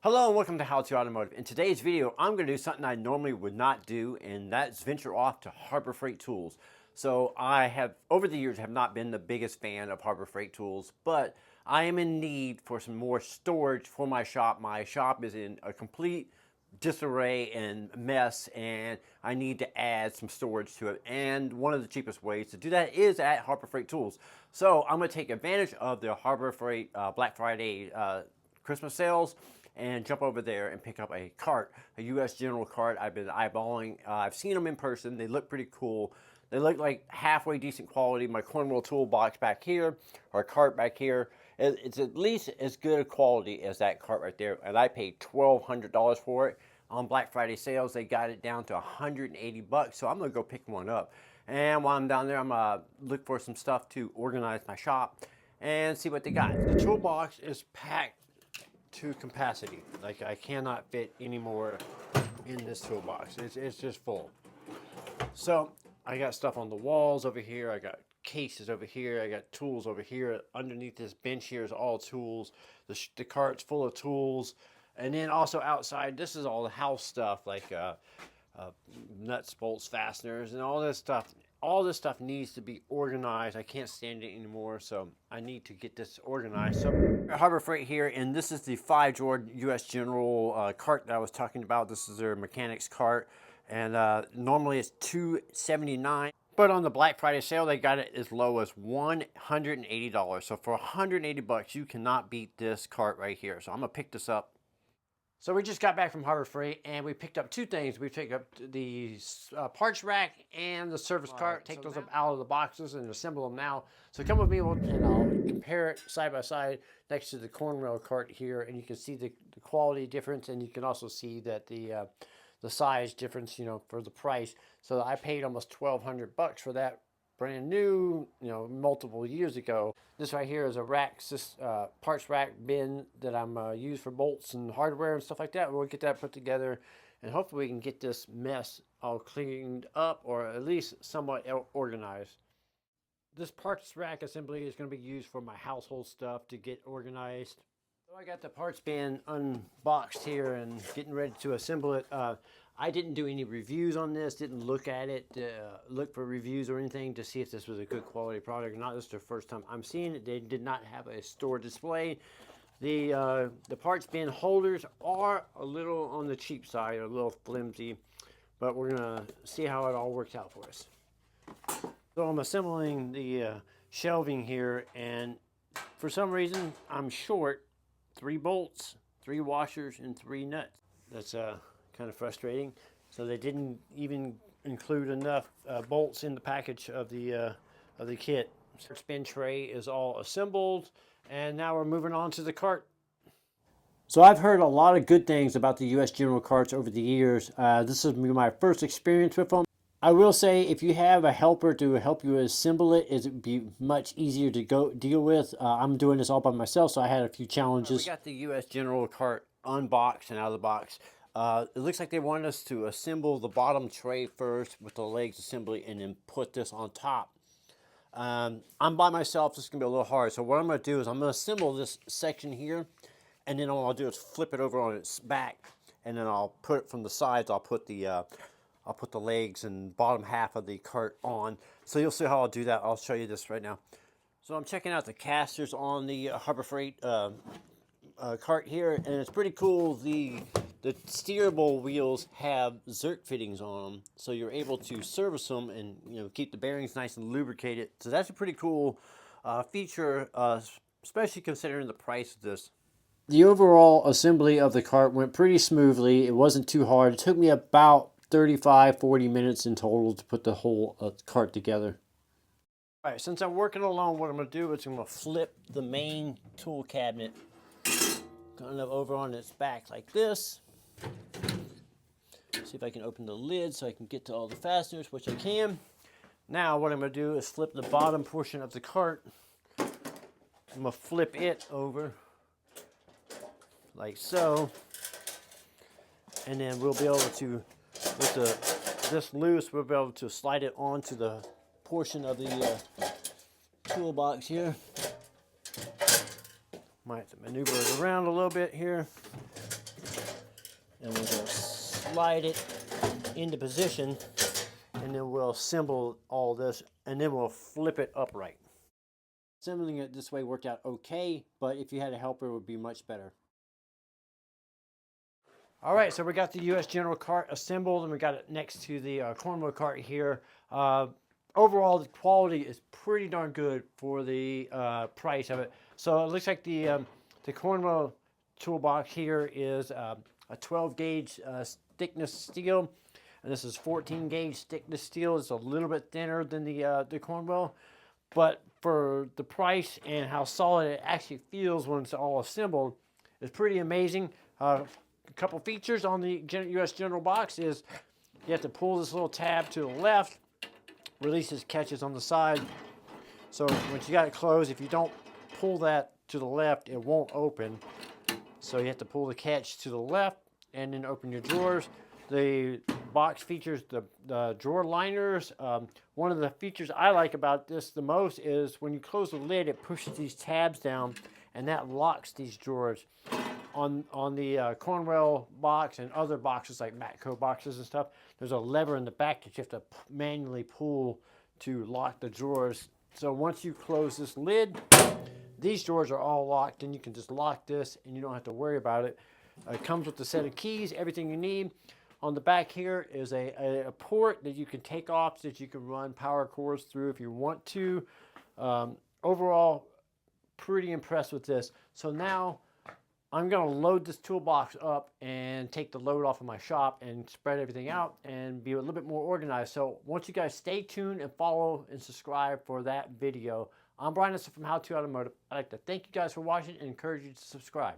Hello and welcome to How to Automotive. In today's video, I'm going to do something I normally would not do, and that's venture off to Harbor Freight Tools. So I have, over the years, have not been the biggest fan of Harbor Freight Tools, but I am in need for some more storage for my shop. My shop is in a complete disarray and mess, and I need to add some storage to it. And one of the cheapest ways to do that is at Harbor Freight Tools. So I'm going to take advantage of the Harbor Freight Black Friday Christmas sales and jump over there and pick up a cart, a U.S. General cart. I've been eyeballing. I've seen them in person. They look pretty cool. They look like halfway decent quality. My cornwall toolbox back here, or cart back here, it's at least as good a quality as that cart right there. And I paid $1,200 for it. On Black Friday sales, they got it down to 180 bucks. So I'm gonna go pick one up. And while I'm down there, I'm gonna look for some stuff to organize my shop and see what they got. The toolbox is packed to capacity. Like, I cannot fit any more in this toolbox. It's just full. So I got stuff on the walls over here. I got cases over here. I got tools over here. Underneath this bench here is all tools. The cart's full of tools. And then also outside, this is all the house stuff, like nuts, bolts, fasteners, and all this stuff. All this stuff needs to be organized. I can't stand it anymore, so I need to get this organized. So Harbor Freight here, and this is the 5-drawer U.S. General cart that I was talking about. This is their mechanics cart, and normally it's $279. But on the Black Friday sale, they got it as low as $180. So for 180 bucks, you cannot beat this cart right here. So I'm gonna pick this up. So we just got back from Harbor Freight, and we picked up two things. We picked up the parts rack and the service cart. Take those up out of the boxes and assemble them now. So come with me, and I'll compare it side by side next to the cornwall cart here, and you can see the quality difference, and you can also see that the size difference, you know, for the price. So I paid almost $1,200 for that, brand new, you know, multiple years ago. This right here is a rack, parts rack bin that I'm used for bolts and hardware and stuff like that. We'll get that put together, and hopefully we can get this mess all cleaned up, or at least somewhat organized. This parts rack assembly is going to be used for my household stuff to get organized. So I got the parts bin unboxed here and getting ready to assemble it. I didn't do any reviews on this, didn't look at it, look for reviews or anything to see if this was a good quality product or not. This is the first time I'm seeing it. They did not have a store display. The parts bin holders are a little on the cheap side, a little flimsy, but we're gonna see how it all works out for us. So I'm assembling the shelving here, and for some reason I'm short 3 bolts, 3 washers, and 3 nuts. That's kind of frustrating. So they didn't even include enough bolts in the package of the kit. So the spin tray is all assembled, and now we're moving on to the cart. So I've heard a lot of good things about the U.S. General carts over the years. This is my first experience with them. I will say, if you have a helper to help you assemble it, it would be much easier to deal with. I'm doing this all by myself, so I had a few challenges. We got the U.S. General cart unboxed and out of the box. It looks like they wanted us to assemble the bottom tray first with the legs assembly, and then put this on top. I'm by myself. This is going to be a little hard. So what I'm going to do is I'm going to assemble this section here, and then all I'll do is flip it over on its back, and then I'll put it from the sides. I'll put the legs and bottom half of the cart on. So you'll see how I'll do that. I'll show you this right now. So I'm checking out the casters on the Harbor Freight cart here, and it's pretty cool. The steerable wheels have Zerk fittings on them, so you're able to service them and, you know, keep the bearings nice and lubricated. So that's a pretty cool feature, especially considering the price of this. The overall assembly of the cart went pretty smoothly. It wasn't too hard. It took me about 35-40 minutes in total to put the whole cart together. All right, since I'm working alone, what I'm going to do is I'm going to flip the main tool cabinet kind of over on its back like this. See if I can open the lid so I can get to all the fasteners, which I can. Now what I'm going to do is flip the bottom portion of the cart. I'm going to flip it over like so, and then we'll be able to, with this loose, we'll be able to slide it onto the portion of the toolbox here. Might have to maneuver it around a little bit here. And we're going to slide it into position, and then we'll assemble all this, and then we'll flip it upright. Assembling it this way worked out okay, but if you had a helper, it would be much better. All right, so we got the U.S. General cart assembled, and we got it next to the Cornwell cart here. Overall, the quality is pretty darn good for the price of it. So it looks like the Cornwell toolbox here is a 12 gauge thickness steel, and this is 14 gauge thickness steel. It's a little bit thinner than the Cornwell, but for the price and how solid it actually feels when it's all assembled, it's pretty amazing. A couple features on the U.S. General box is you have to pull this little tab to the left, releases catches on the side. So once you got it closed, if you don't pull that to the left, it won't open. So you have to pull the catch to the left and then open your drawers. The box features the drawer liners. One of the features I like about this the most is when you close the lid, it pushes these tabs down, and that locks these drawers. On the Cornwell box and other boxes like Matco boxes and stuff, there's a lever in the back that you have to manually pull to lock the drawers. So once you close this lid, these drawers are all locked, and you can just lock this and you don't have to worry about it. It comes with a set of keys, everything you need. On the back here is a port that you can take off, that you can run power cords through if you want to. Overall, pretty impressed with this. So now I'm going to load this toolbox up and take the load off of my shop and spread everything out and be a little bit more organized. So once you guys stay tuned and follow and subscribe for that video. I'm Brian from How to Automotive. I'd like to thank you guys for watching and encourage you to subscribe.